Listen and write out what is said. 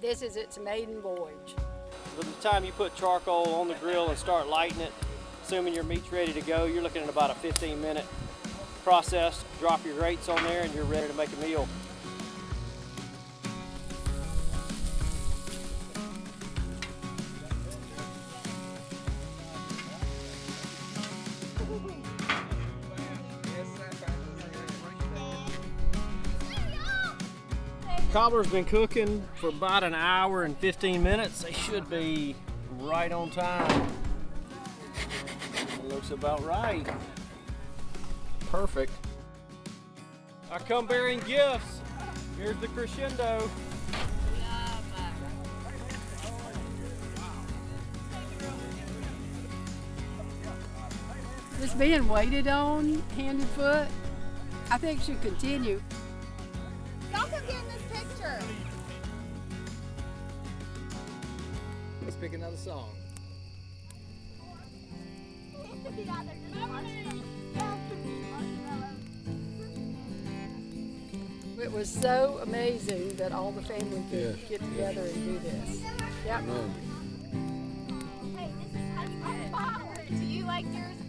This is its maiden voyage. By the time you put charcoal on the grill and start lighting it, assuming your meat's ready to go, you're looking at about a 15-minute process. Drop your grates on there and you're ready to make a meal. Cobbler's been cooking for about an hour and 15 minutes. They should be right on time. It looks about right. Perfect. I come bearing gifts. Here's the crescendo. This being waited on, hand and foot, I think should continue. Y'all come get in this picture. Let's pick another song. It was so amazing that all the family could get together and do this. Yep. Hey, this is how you get it. Do you like yours